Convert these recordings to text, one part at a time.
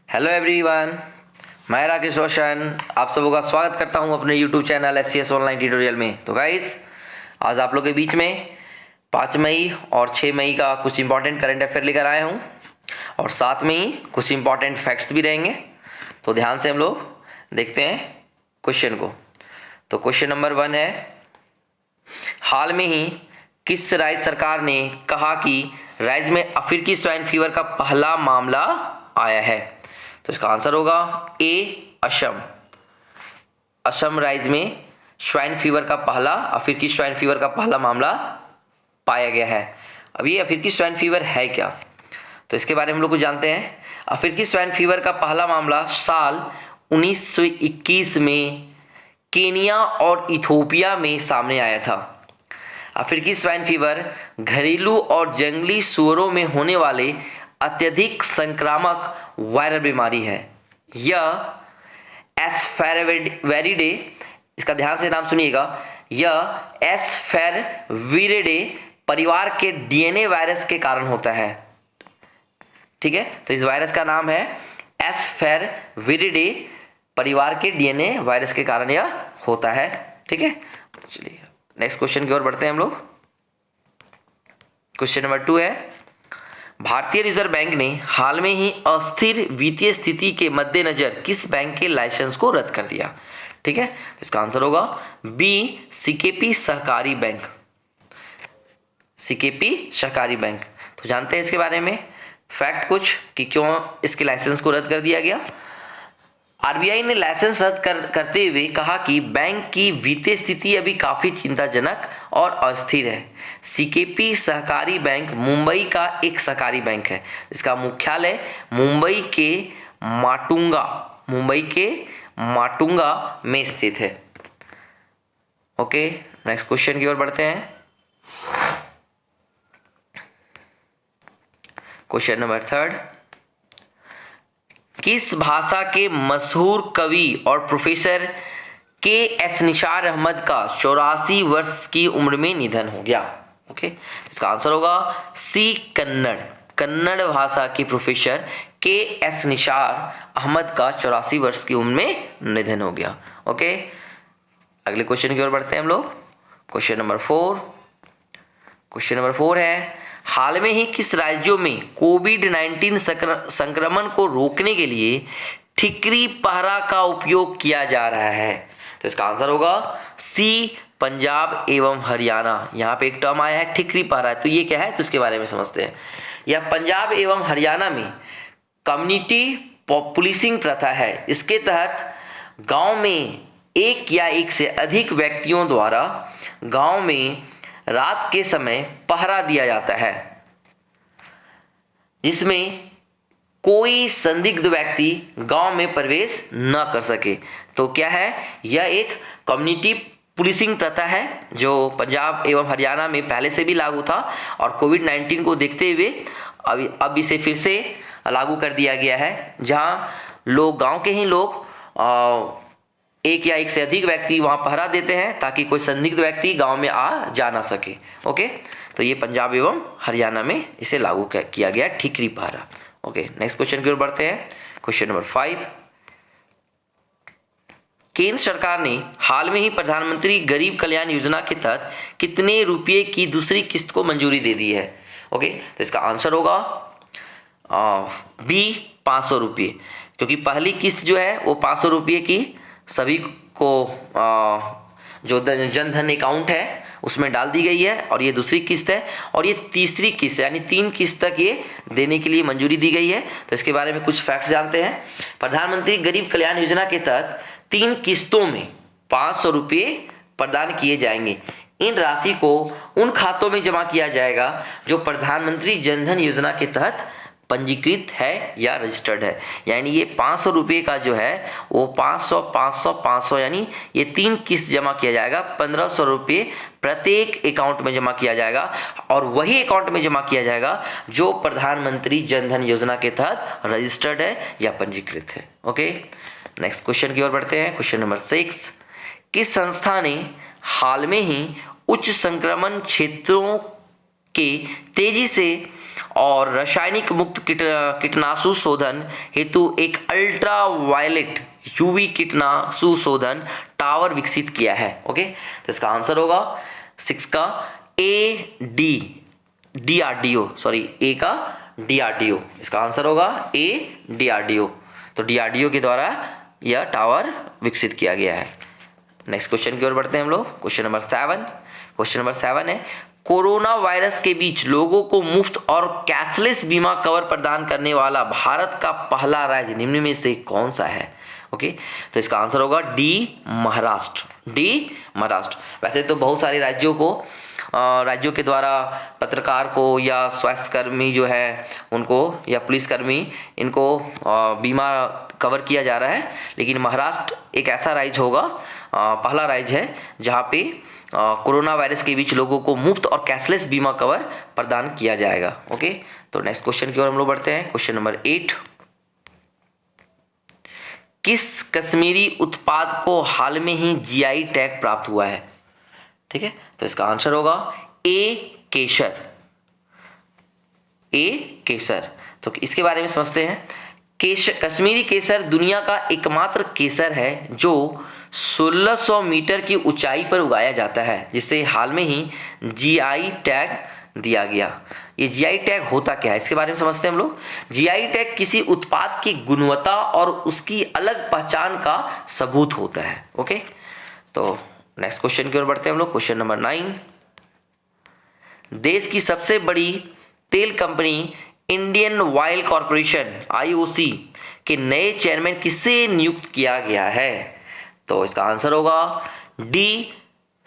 Hello everyone, मैं राकेश रोशन आप सबों का स्वागत करता हूं अपने YouTube channel SCS online tutorial में। तो गाइस, आज आप लोग के बीच में 5 मई और 6 मई का कुछ इंपॉर्टेंट करंट अफेयर लेकर आया हूं और साथ में ही कुछ इंपॉर्टेंट फैक्ट्स भी रहेंगे। तो ध्यान से हम लोग देखते हैं क्वेश्चन को। तो क्वेश्चन नंबर 1 है, हाल में ही किस राज्य सरकार ने कहा कि राज्य में अफ्रीकी स्वाइन फीवर का पहला मामला आया है? तो इसका आंसर होगा ए, असम। असम राज्य में स्वाइन फीवर का पहला अफ्रीकी स्वाइन फीवर का पहला मामला पाया गया है। अब ये अफ्रीकी स्वाइन फीवर है क्या, तो इसके बारे में हम लोग को जानते हैं। अफ्रीकी स्वाइन फीवर का पहला मामला साल 1921 में केनिया और इथोपिया में सामने आया था। अफ्रीकी स्वाइन फीवर घरेलू और जंगली सूअरों में होने वाले अत्यधिक संक्रामक वायरल बीमारी है। यह एस्फेरवेरिडे, इसका ध्यान से नाम सुनिएगा, यह एस्फेरविरिडे परिवार के DNA वायरस के कारण होता है। ठीक है, तो इस वायरस का नाम है एस्फेरविरिडे, परिवार के DNA वायरस के कारण यह होता है। ठीक है, चलिए नेक्स्ट क्वेश्चन की ओर बढ़ते हैं हम लोग। क्वेश्चन नंबर 2 है, भारतीय रिजर्व बैंक ने हाल में ही अस्थिर वित्तीय स्थिति के मद्देनजर किस बैंक के लाइसेंस को रद्द कर दिया? ठीक है, तो इसका आंसर होगा बी, सीकेपी सहकारी बैंक। सीकेपी सहकारी बैंक। तो जानते हैं इसके बारे में फैक्ट कुछ कि क्यों इसके लाइसेंस को रद्द कर दिया गया। आरबीआई ने लाइसेंस रद्द करते हुए कहा कि बैंक की वित्तीय स्थिति अभी काफ़ी चिंताजनक और अस्थिर है। सीकेपी सहकारी बैंक मुंबई का एक सहकारी बैंक है। इसका मुख्यालय मुंबई के माटुंगा में स्थित है। ओके, नेक्स्ट क्वेश्चन की ओर बढ़ते हैं। क्वेश्चन नंबर 3, किस भाषा के मशहूर कवि और प्रोफेसर KS निसार अहमद का 84 वर्ष की उम्र में निधन हो गया? ओके, इसका आंसर होगा सी, कन्नड़। कन्नड़ भाषा के प्रोफेसर KS निसार अहमद का 84 वर्ष की उम्र में निधन हो गया। ओके, अगले क्वेश्चन की ओर बढ़ते हैं हम लोग। क्वेश्चन नंबर 4 है, हाल में ही किस राज्यों में कोविड-19 संक्रमण को रोकने के लिए ठिकरी पहरा का उपयोग किया जा रहा है? तो इसका आंसर होगा सी, पंजाब एवं हरियाणा। यहाँ पे एक टर्म आया है ठिकरी पहरा, तो ये क्या है, तो इसके बारे में समझते हैं। यह पंजाब एवं हरियाणा में कम्युनिटी पुलिसिंग प्रथा है। इसके तहत गांव में एक या एक से अधिक व्यक्तियों द्वारा गांव में रात के समय पहरा दिया जाता है, जिसमें कोई संदिग्ध व्यक्ति गांव में प्रवेश न कर सके। तो क्या है, यह एक कम्युनिटी पुलिसिंग प्रथा है जो पंजाब एवं हरियाणा में पहले से भी लागू था और कोविड-19 को देखते हुए अब इसे फिर से लागू कर दिया गया है, जहां लोग, गांव के ही लोग एक या एक से अधिक व्यक्ति वहां पहरा देते हैं ताकि कोई संदिग्ध व्यक्ति गांव में आ जा ना सके। ओके, तो ये पंजाब एवं हरियाणा में इसे लागू किया गया ठिकरी पहरा। ओके, नेक्स्ट क्वेश्चन की ओर बढ़ते हैं। क्वेश्चन नंबर 5, केंद्र सरकार ने हाल में ही प्रधानमंत्री गरीब कल्याण योजना के तहत कितने रुपये की दूसरी किस्त को मंजूरी दे दी है? ओके, तो इसका आंसर होगा बी, 500 रुपये, क्योंकि पहली किस्त जो है वो 500 रुपये की सभी को जो जन धन अकाउंट है उसमें डाल दी गई है, और ये दूसरी किस्त है और ये तीसरी किस्त यानी 3 किस्त तक ये देने के लिए मंजूरी दी गई है। तो इसके बारे में कुछ फैक्ट्स जानते हैं। प्रधानमंत्री गरीब कल्याण योजना के तहत 3 किस्तों में 500 रुपये प्रदान किए जाएंगे। इन राशि को उन खातों में जमा किया जाएगा जो प्रधानमंत्री जन धन योजना के तहत पंजीकृत है या रजिस्टर्ड है। यानी ये 500 रुपये का जो है वो 500 500 500 यानी ये 3 किस्त जमा किया जाएगा। 1500 रुपये प्रत्येक अकाउंट में जमा किया जाएगा और वही अकाउंट में जमा किया जाएगा जो प्रधानमंत्री जन धन योजना के तहत रजिस्टर्ड है या पंजीकृत है। ओके, नेक्स्ट क्वेश्चन की ओर बढ़ते हैं। क्वेश्चन नंबर 6, किस संस्था ने हाल में ही उच्च संक्रमण क्षेत्रों के तेजी से और रासायनिक मुक्त कीटनाशु शोधन हेतु एक अल्ट्रा वायलेट यूवी कीटनाशु शोधन टावर विकसित किया है। ओके, तो इसका आंसर होगा 6 का डीआरडीओ, सॉरी ए का डीआरडीओ, इसका आंसर होगा ए डीआरडीओ। तो डीआरडीओ के द्वारा यह टावर विकसित किया गया है। नेक्स्ट क्वेश्चन की ओर बढ़ते हैं हम लोग। Question number 7। क्वेश्चन नंबर 7 है, कोरोना वायरस के बीच लोगों को मुफ्त और कैशलेस बीमा कवर प्रदान करने वाला भारत का पहला राज्य निम्न में से कौन सा है? ओके, तो इसका आंसर होगा डी महाराष्ट्र। डी महाराष्ट्र। वैसे तो बहुत सारे राज्यों के द्वारा पत्रकार को या स्वास्थ्य कर्मी जो है उनको या पुलिसकर्मी इनको बीमा कवर किया जा रहा है, लेकिन महाराष्ट्र एक ऐसा राज्य होगा, पहला राज्य है जहाँ पे कोरोना वायरस के बीच लोगों को मुफ्त और कैशलेस बीमा कवर प्रदान किया जाएगा। ओके, तो नेक्स्ट क्वेश्चन की ओर हम लोग बढ़ते हैं। क्वेश्चन नंबर 8, किस कश्मीरी उत्पाद को हाल में ही जीआई टैग प्राप्त हुआ है? ठीक है, तो इसका आंसर होगा ए केसर। ए केसर। तो इसके बारे में समझते हैं। कश्मीरी केसर दुनिया का एकमात्र केसर है जो 1600 मीटर की ऊंचाई पर उगाया जाता है, जिसे हाल में ही जीआई टैग दिया गया। ये जीआई टैग होता क्या है, इसके बारे में समझते हैं हम लोग। जीआई टैग किसी उत्पाद की गुणवत्ता और उसकी अलग पहचान का सबूत होता है। ओके, तो नेक्स्ट क्वेश्चन की ओर बढ़ते हैं हम लोग। क्वेश्चन नंबर 9, देश की सबसे बड़ी तेल company Indian oil corporation IOC के नए चेयरमैन किसे नियुक्त किया गया है? तो इसका आंसर होगा डी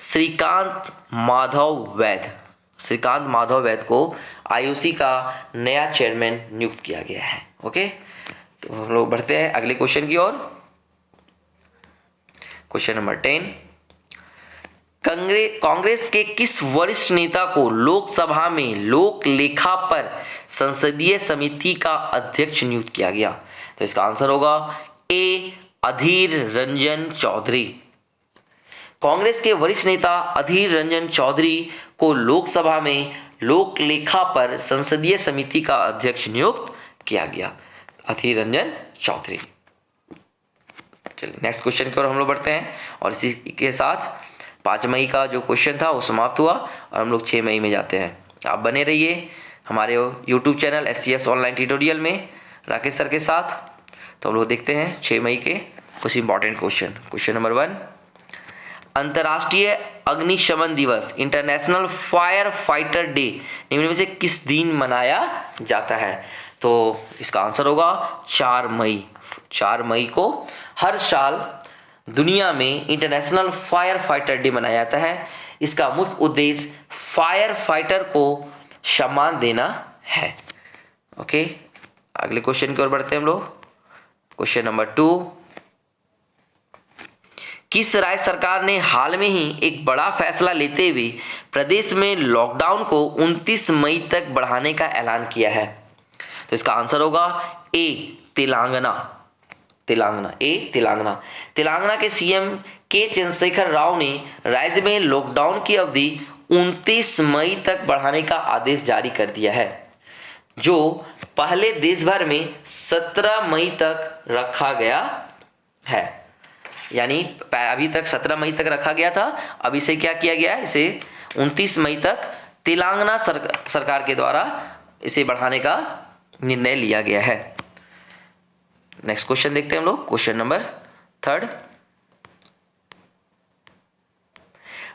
श्रीकांत माधव वैद। श्रीकांत माधव वैद को आईओसी का नया चेयरमैन नियुक्त किया गया है। ओके, तो हम लोग बढ़ते हैं अगले क्वेश्चन की ओर। क्वेश्चन नंबर 10, कांग्रेस के किस वरिष्ठ नेता को लोकसभा में लोक लेखा पर संसदीय समिति का अध्यक्ष नियुक्त किया गया? तो इसका आंसर होगा ए अधीर रंजन चौधरी। कांग्रेस के वरिष्ठ नेता अधीर रंजन चौधरी को लोकसभा में लोक लेखा पर संसदीय समिति का अध्यक्ष नियुक्त किया गया। अधीर रंजन चौधरी। चलिए नेक्स्ट क्वेश्चन की ओर हम लोग बढ़ते हैं और इसी के साथ 5 मई का जो क्वेश्चन था वो समाप्त हुआ और हम लोग 6 मई में जाते हैं। आप बने रहिए हमारे YouTube channel SCS online tutorial में राकेश सर के साथ। तो हम लोग देखते हैं 6 मई के कुछ इंपॉर्टेंट क्वेश्चन। क्वेश्चन नंबर 1, अंतर्राष्ट्रीय अग्निशमन दिवस इंटरनेशनल फायर फाइटर डे निम्न में से किस दिन मनाया जाता है? तो इसका आंसर होगा 4 मई। 4 मई को हर साल दुनिया में इंटरनेशनल फायर फाइटर डे मनाया जाता है। इसका मुख्य उद्देश्य फायर फाइटर को सम्मान देना है। ओके, अगले क्वेश्चन की ओर बढ़ते हैं हम लोग। क्वेश्चन नंबर 2, किस राज्य सरकार ने हाल में ही एक बड़ा फैसला लेते हुए प्रदेश में लॉकडाउन को 29 मई तक बढ़ाने का ऐलान किया है? तो इसका आंसर होगा ए तेलंगाना। तेलंगाना के सीएम के चंद्रशेखर राव ने राज्य में लॉकडाउन की अवधि 29 मई तक बढ़ाने का आदेश जारी कर दिया है, जो पहले देश भर में 17 मई तक रखा गया है। यानी अभी तक 17 मई तक रखा गया था, अब इसे क्या किया गया है, इसे 29 मई तक तेलंगाना सरकार के द्वारा इसे बढ़ाने का निर्णय लिया गया है। नेक्स्ट क्वेश्चन देखते हैं हम लोग। क्वेश्चन नंबर 3,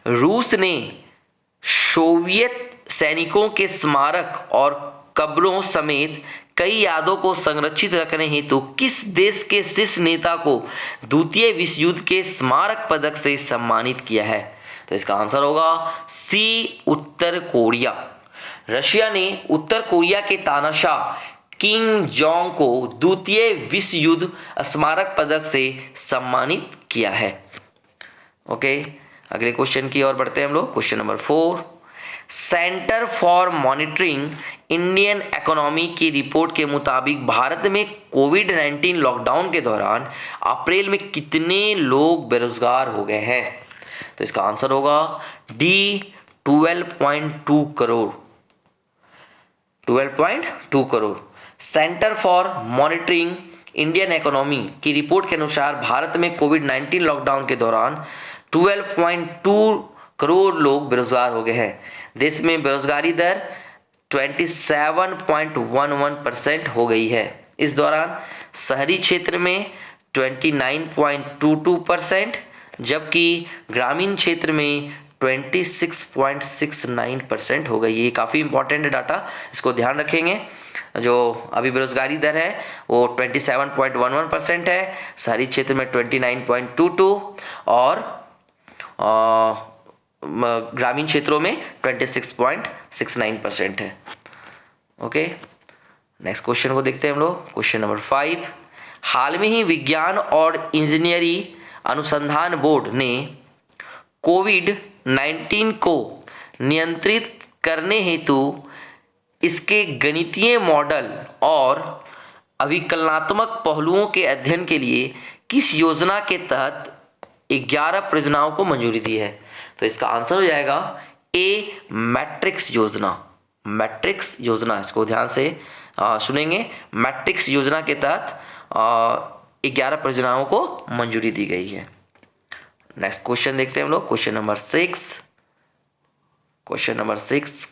रूस ने सोवियत सैनिकों के स्मारक और कब्रों समेत कई यादों को संरक्षित रखने हेतु किस देश के शीर्ष नेता को द्वितीय विश्व युद्ध के स्मारक पदक से सम्मानित किया है? तो इसका आंसर होगा सी उत्तर कोरिया। रशिया ने उत्तर कोरिया के तानाशाह किम जोंग को द्वितीय विश्व युद्ध स्मारक पदक से सम्मानित किया है। ओके, अगले क्वेश्चन की ओर बढ़ते हैं हम लोग। Question number 4, centre for monitoring Indian economy की रिपोर्ट के मुताबिक भारत में कोविड-19 लॉकडाउन के दौरान अप्रैल में कितने लोग बेरोजगार हो गए हैं? तो इसका आंसर होगा D 12.2 crore. 12.2 crore. Centre for monitoring Indian economy की रिपोर्ट के अनुसार भारत में कोविड-19 लॉकडाउन के दौरान 12.2 करोड़ लोग बेरोजगार हो गए हैं। देश में बेरोजगारी दर 27.11% हो गई है। इस दौरान शहरी क्षेत्र में 29.22%, जबकि ग्रामीण क्षेत्र में 26.69% हो गई। ये काफ़ी इंपॉर्टेंट डाटा, इसको ध्यान रखेंगे। जो अभी बेरोजगारी दर है वो 27.11% है, शहरी क्षेत्र में 29.22 और ग्रामीण क्षेत्रों में 26.69% है। ओके, नेक्स्ट क्वेश्चन को देखते हैं हम लोग। क्वेश्चन नंबर 5, हाल में ही विज्ञान और इंजीनियरिंग अनुसंधान बोर्ड ने कोविड-19 को नियंत्रित करने हेतु इसके गणितीय मॉडल और अभिकलनात्मक पहलुओं के अध्ययन के लिए किस योजना के तहत 11 परियोजनाओं को मंजूरी दी है? तो इसका आंसर हो जाएगा ए, मैट्रिक्स योजना। मैट्रिक्स योजना, इसको ध्यान से सुनेंगे। मैट्रिक्स योजना के तहत 11 परियोजनाओं को मंजूरी दी गई है। नेक्स्ट क्वेश्चन देखते हैं हम लोग। Question number 6। क्वेश्चन नंबर 6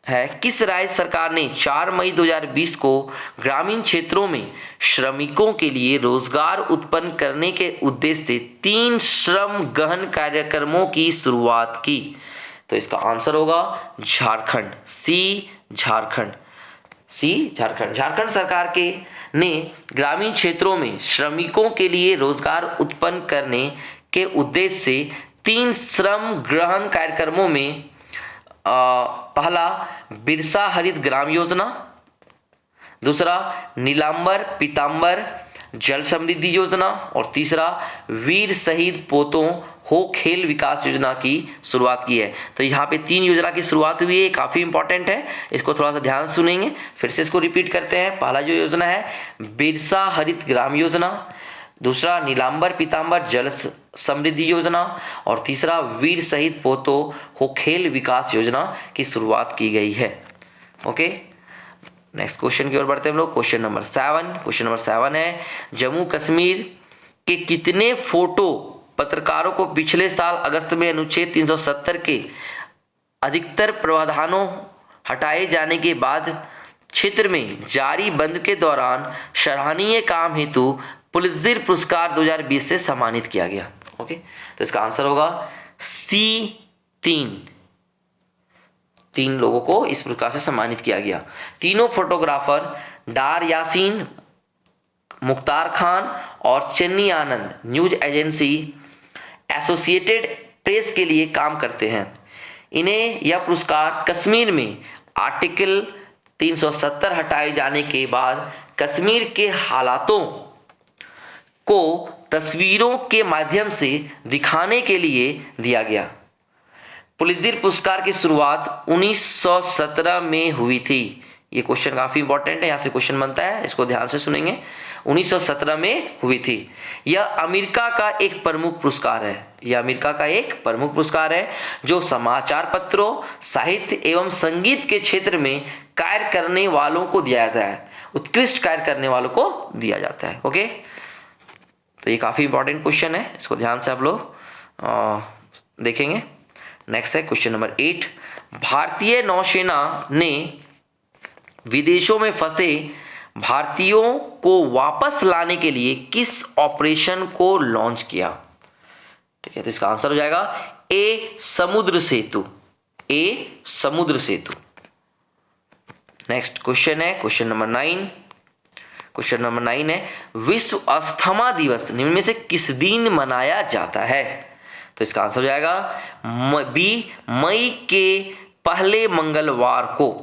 है, किस राज्य सरकार ने 4 मई 2020 को ग्रामीण क्षेत्रों में श्रमिकों के लिए रोजगार उत्पन्न करने के उद्देश्य से 3 श्रम गहन कार्यक्रमों की शुरुआत की? तो इसका आंसर होगा झारखंड। सी, झारखंड। झारखंड सरकार ने ग्रामीण क्षेत्रों में श्रमिकों के लिए रोजगार उत्पन्न करने के उद्देश्य से 3 श्रम गहन कार्यक्रमों में पहला बिरसा हरित ग्राम योजना, दूसरा नीलांबर पीतांबर जल समृद्धि योजना और तीसरा वीर शहीद पोतों हो खेल विकास योजना की शुरुआत की है। तो यहाँ पे 3 योजना की शुरुआत हुई है, काफ़ी इंपॉर्टेंट है, इसको थोड़ा सा ध्यान सुनेंगे। फिर से इसको रिपीट करते हैं। पहला जो योजना है बिरसा हरित ग्राम योजना, दूसरा नीलांबर पीतांबर जल समृद्धि योजना और तीसरा वीर शहीद पोतो हो खेल विकास योजना की शुरुआत की गई है। ओके, नेक्स्ट क्वेश्चन की ओर बढ़ते हैं हम लोग। Question number 7। क्वेश्चन नंबर 7 है, जम्मू कश्मीर के कितने फोटो पत्रकारों को पिछले साल अगस्त में अनुच्छेद 370 के अधिकतर प्रावधानों हटाए जाने के बाद क्षेत्र में जारी बंद के दौरान सराहनीय काम हेतु पुलित्जर पुरस्कार 2020 से सम्मानित किया गया? ओके, तो इसका आंसर होगा सी, 3 लोगों को इस पुरस्कार से सम्मानित किया गया। तीनों फोटोग्राफर डार यासीन, मुख्तार खान और चन्नी आनंद न्यूज एजेंसी एसोसिएटेड प्रेस के लिए काम करते हैं। इन्हें यह पुरस्कार कश्मीर में आर्टिकल 370 हटाए जाने के बाद कश्मीर के हालातों को तस्वीरों के माध्यम से दिखाने के लिए दिया गया। पुलित्जर पुरस्कार की शुरुआत 1917 में हुई थी। ये क्वेश्चन काफी इंपॉर्टेंट है, यहाँ से क्वेश्चन बनता है, इसको ध्यान से सुनेंगे। 1917 में हुई थी। यह अमेरिका का एक प्रमुख पुरस्कार है। यह अमेरिका का एक प्रमुख पुरस्कार है जो समाचार पत्रों, साहित्य एवं संगीत के क्षेत्र में कार्य करने वालों को दिया जाता है। उत्कृष्ट कार्य करने वालों को दिया जाता है। ओके, तो ये काफ़ी इंपॉर्टेंट क्वेश्चन है, इसको ध्यान से आप लोग देखेंगे। नेक्स्ट है क्वेश्चन नंबर 8। भारतीय नौसेना ने विदेशों में फंसे भारतीयों को वापस लाने के लिए किस ऑपरेशन को लॉन्च किया? ठीक है, तो इसका आंसर हो जाएगा ए, समुद्र सेतु। ए, समुद्र सेतु। नेक्स्ट क्वेश्चन है क्वेश्चन नंबर 9। क्वेश्चन नंबर 9 है, विश्व अस्थमा दिवस निम्न में से किस दिन मनाया जाता है? तो इसका आंसर हो जाएगा बी, मई के पहले मंगलवार को।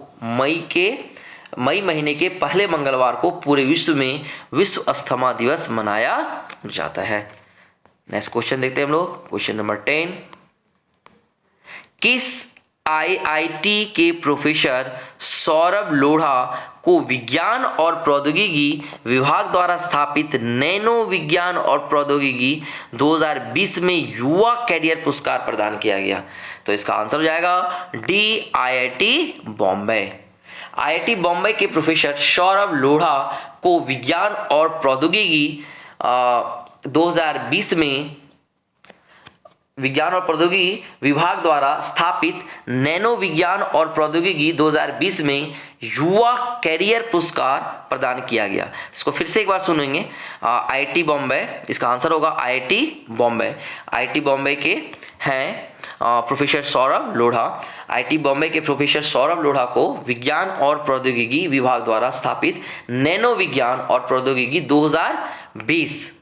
मई महीने के पहले मंगलवार को पूरे विश्व में विश्व अस्थमा दिवस मनाया जाता है। नेक्स्ट क्वेश्चन देखते हैं हम लोग। क्वेश्चन नंबर 10, किस आईआईटी के प्रोफेसर सौरभ लोढ़ा को विज्ञान और प्रौद्योगिकी विभाग द्वारा स्थापित नैनो विज्ञान और प्रौद्योगिकी 2020 में युवा कैरियर पुरस्कार प्रदान किया गया? तो इसका आंसर हो जाएगा D, IIT Bombay. IIT Bombay के प्रोफेसर सौरभ लोढ़ा को विज्ञान और प्रौद्योगिकी 2020 में विज्ञान और प्रौद्योगिकी विभाग द्वारा स्थापित नैनो विज्ञान और प्रौद्योगिकी 2020 में युवा कैरियर पुरस्कार प्रदान किया गया। इसको फिर से एक बार सुनेंगे। आईआईटी बॉम्बे, इसका आंसर होगा आईआईटी बॉम्बे। आईआईटी बॉम्बे के हैं प्रोफेसर सौरभ लोढ़ा। आईआईटी बॉम्बे के प्रोफेसर सौरभ लोढ़ा को विज्ञान और प्रौद्योगिकी विभाग द्वारा स्थापित नैनो विज्ञान और प्रौद्योगिकी 2020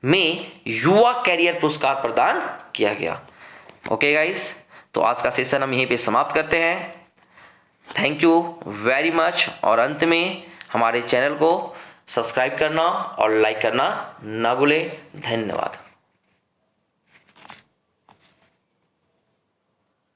में युवा कैरियर पुरस्कार प्रदान किया गया। ओके गाइस, तो आज का सेशन हम यहीं पे समाप्त करते हैं। Thank you very much. और अंत में हमारे चैनल को सब्सक्राइब करना और लाइक करना ना भूलें। धन्यवाद।